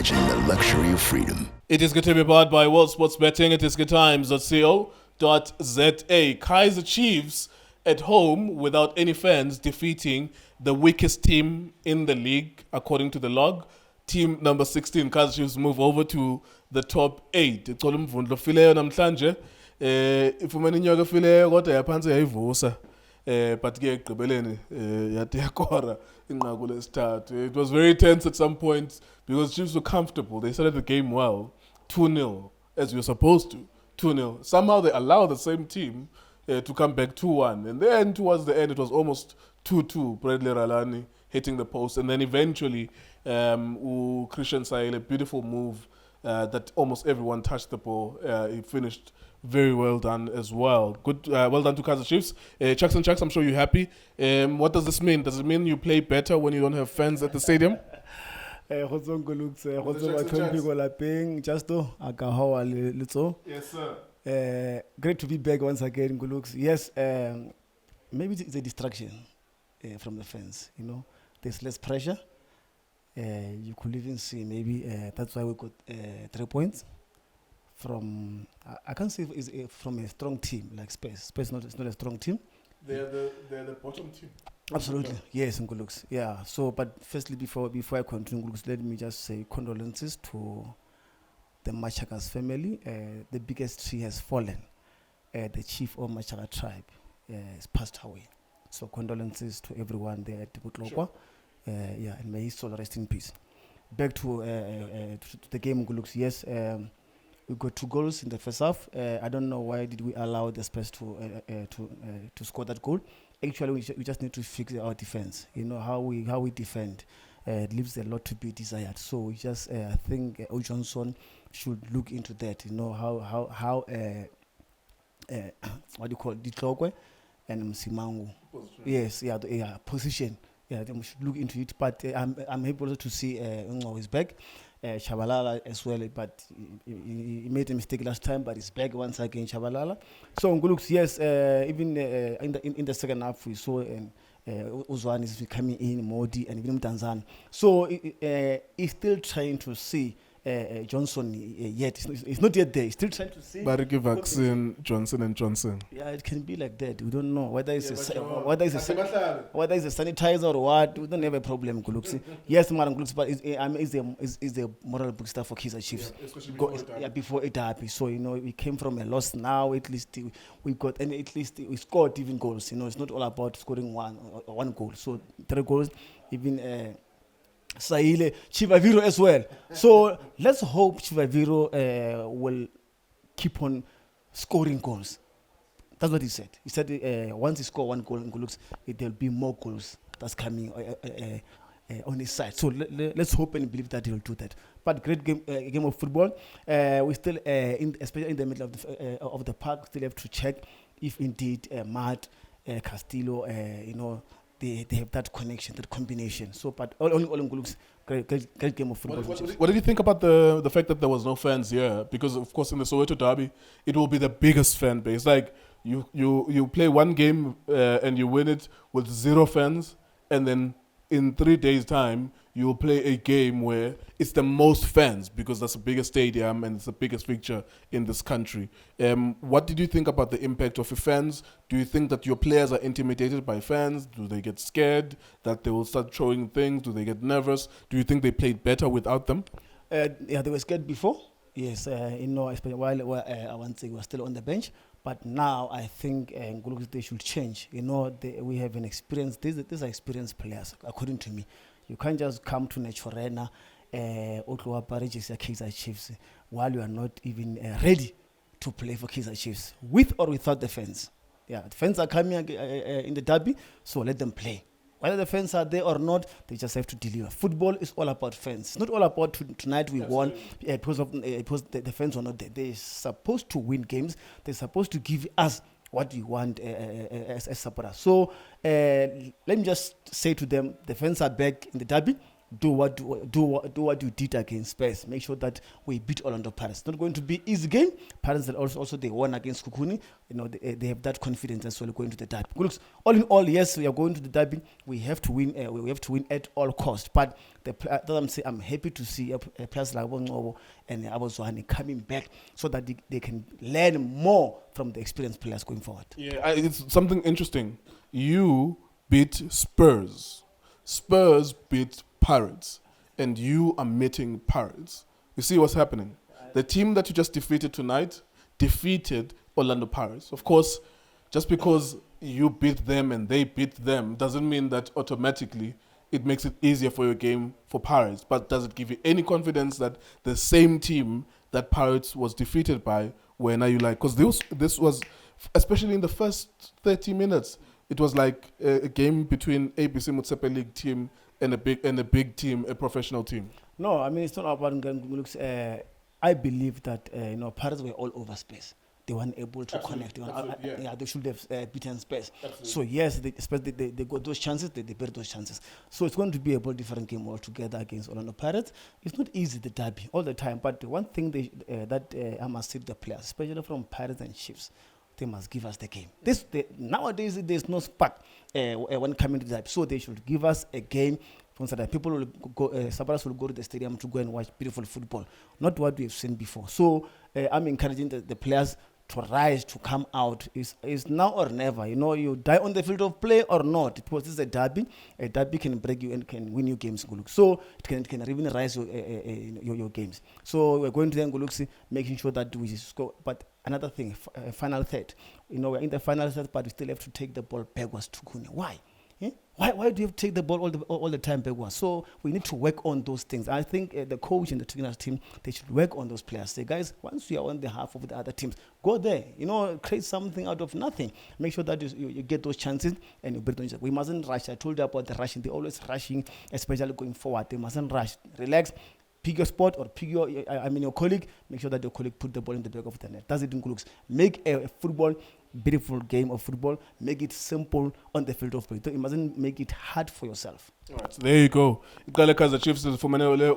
Imagine the luxury of freedom. It is good to be powered by World Sports Betting. It is goodtimes.co.za. Kaizer Chiefs at home without any fans defeating the weakest team in the league, according to the log. Team number 16, Kaizer Chiefs, move over to the top 8. Icolo umvundlo fileyo namhlanje. Ifumene inyoka fileyo kodwa yaphansi yayivusa. But ke ekugqibeleni yathi yakora inqaku lesithathu. It was very tense at some points because Chiefs were comfortable. They started the game well, 2-0 as we were supposed to, 2-0. Somehow they allowed the same team to come back 2-1, and then towards the end it was almost 2-2. Bradley Ralani hitting the post, and then eventually Christian Saile, a beautiful move that almost everyone touched the ball. He finished very well done as well. Good, well done to Kaizer Chiefs. Chucks and Chucks, I'm sure you're happy. What does this mean? Does it mean you play better when you don't have fans at the stadium? Yes, sir. Great to be back once again, Ngulux. Yes, maybe it's a distraction from the fans. You know, there's less pressure. You could even see maybe that's why we got 3 points from. I can't say it's from a strong team like Spurs. Spurs is not a strong team. They're the bottom team. Absolutely, yes, Ngulux. Yeah. So, but firstly, before I continue, Ngulux, let me just say condolences to the Machaka's family. The biggest tree has fallen. The chief of Machaka tribe has passed away. So condolences to everyone there at Butlokwa. Sure. Yeah, and may his soul rest in peace. Back to the game, Ngulux. Yes, we got 2 goals in the first half. I don't know why did we allow the Spurs to score that goal. Actually, we just need to fix our defense. You know how we defend. It leaves a lot to be desired. So we just I think O Johnson should look into that. You know how what do you call it, Ditlokwe and Msimangu. Yes, yeah, position. Yeah, we should look into it. But I'm able also to see Ungo is back, Shabalala as well. But he made a mistake last time, but he's back once again, Shabalala. So Ngulux, yes, even in the second half we saw Uzwan is coming in, Modi and even Tanzan. So he's still trying to see Johnson yet. It's not yet there. He's still trying to see. Bariki vaccine, Johnson and Johnson. Yeah, it can be like that. We don't know whether it's whether it's a sanitizer or what. We don't have a problem, Guluxi. Yes, Madam Guluxi, but it's a moral booster for Kaizer Chiefs. Before it happened. So, you know, we came from a loss now. At least we got, and at least we scored even goals. You know, it's not all about scoring one goal. So 3 goals, even Saile, Chivaviro as well. So let's hope Chivaviro will keep on scoring goals. That's what he said. He said once he score 1 goal in Gulux, there'll be more goals that's coming on his side. So let's hope and believe that he'll do that. But great game of football. We still, especially in the middle of the park, still have to check if indeed Matt, Castillo, you know, they have that connection, that combination. So, but all in Gulux, great game of football. What did you think about the fact that there was no fans here? Because of course in the Soweto derby, it will be the biggest fan base. Like you play one game and you win it with 0 fans, and then in 3 days' time you will play a game where it's the most fans because that's the biggest stadium and it's the biggest fixture in this country. What did you think about the impact of your fans? Do you think that your players are intimidated by fans? Do they get scared that they will start throwing things? Do they get nervous? Do you think they played better without them? Yeah, they were scared before. Yes, you know, especially while I want to say we're still on the bench. But now I think they should change. You know, we have an experience. These are experienced players, according to me. You can't just come to Naturena, Kaizer Chiefs, while you are not even ready to play for Kaizer Chiefs, with or without the fans. Yeah, the fans are coming in the derby, so let them play. Whether the fans are there or not, they just have to deliver. Football is all about fans. It's not all about tonight we won because the fans are not there. They're supposed to win games. They're supposed to give us what we want as supporters. So let me just say to them, the fans are back in the derby. do what you did against Spurs. Make sure that we beat Orlando Pirates. It's not going to be easy game. Pirates that also they won against Kukuni. You know they have that confidence as well going to the derby. Looks all in all, yes, we are going to the derby. We have to win. We have to win at all costs. But I'm happy to see players like Bongobo and Abozwani coming back so that they can learn more from the experienced players going forward. Yeah, it's something interesting. You beat Spurs. Spurs beat Pirates. And you are meeting Pirates. You see what's happening? The team that you just defeated tonight defeated Orlando Pirates. Of course, just because you beat them and they beat them doesn't mean that automatically it makes it easier for your game for Pirates. But does it give you any confidence that the same team that Pirates was defeated by, where now you like, because this was, especially in the first 30 minutes, it was like a game between ABC Motsepe League team and a big team, a professional team. No, I mean it's not about looks. I believe that Pirates were all over Spurs. They weren't able to connect. They should have beaten Spurs. Absolutely. So yes, they got those chances. They beat those chances. So it's going to be a whole different game altogether against Orlando Pirates. It's not easy, the derby all the time. But one thing I must say to the players, especially from Pirates and Chiefs, they must give us the game. Nowadays there's no spark when coming to that. So they should give us a game. From that people will go, supporters will go to the stadium to go and watch beautiful football, not what we've seen before. So I'm encouraging the players to rise, to come out. It's now or never. You die on the field of play or not. Because this is a derby. A derby can break you and can win you games. So it can even rise your games. So we're going to the Nguluksi, making sure that we score. But another thing, final third. We're in the final third, but we still have to take the ball backwards to Kune. Why? Why do you have to take the ball all the time backwards? So we need to work on those things. I think the coach and the trainers team, they should work on those players. Say, guys, once you are on the half of the other teams, go there. Create something out of nothing. Make sure that you get those chances and you build those. We mustn't rush. I told you about the rushing. They're always rushing, especially going forward. They mustn't rush. Relax. Pick your spot or pick your colleague. Make sure that your colleague put the ball in the back of the net. That's it in Kulux. Make a beautiful game of football. Make it simple on the field of play. You mustn't make it hard for yourself. All right, so there you go. Kaizer Chiefs fumanele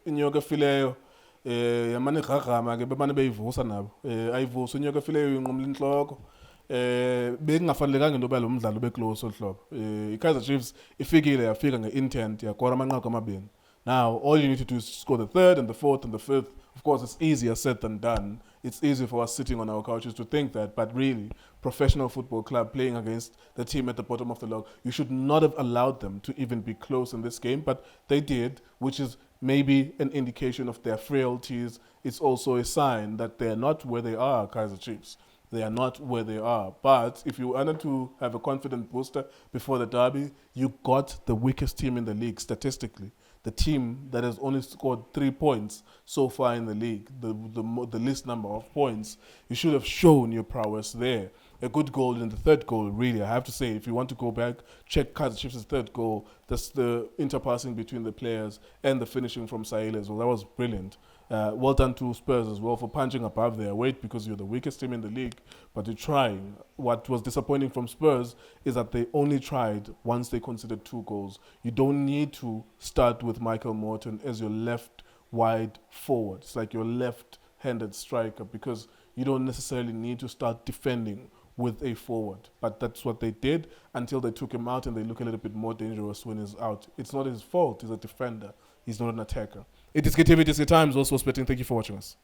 inyoka fileyo yamane gagama ke bemane beyivusa nabo ayivusa inyoka fileyo inqumla inhloko bekungafanelekanga into ba lo mdlalo beclose ohlobo iKaizer Chiefs ifikile yafika ngeintent yakora amanqaku amabini. Now, all you need to do is score the third and the fourth and the fifth. Of course, it's easier said than done. It's easy for us sitting on our couches to think that, but really, professional football club playing against the team at the bottom of the log, you should not have allowed them to even be close in this game, but they did, which is maybe an indication of their frailties. It's also a sign that they're not where they are, Kaizer Chiefs. They are not where they are. But if you wanted to have a confident booster before the derby, you got the weakest team in the league statistically. The team that has only scored 3 points so far in the league, the least number of points. You should have shown your prowess there. A good goal in the third goal, really. I have to say, if you want to go back, check Kaizer Chiefs' third goal. That's the interpassing between the players and the finishing from Sahil as well. That was brilliant. Well done to Spurs as well for punching above their weight because you're the weakest team in the league, but you're trying. What was disappointing from Spurs is that they only tried once they conceded 2 goals. You don't need to start with Michael Morton as your left wide forward. It's like your left-handed striker because you don't necessarily need to start defending with a forward. But that's what they did until they took him out and they look a little bit more dangerous when he's out. It's not his fault. He's a defender. He's not an attacker. iDiskiTV, iDiskiTimes, also sporting. Thank you for watching us.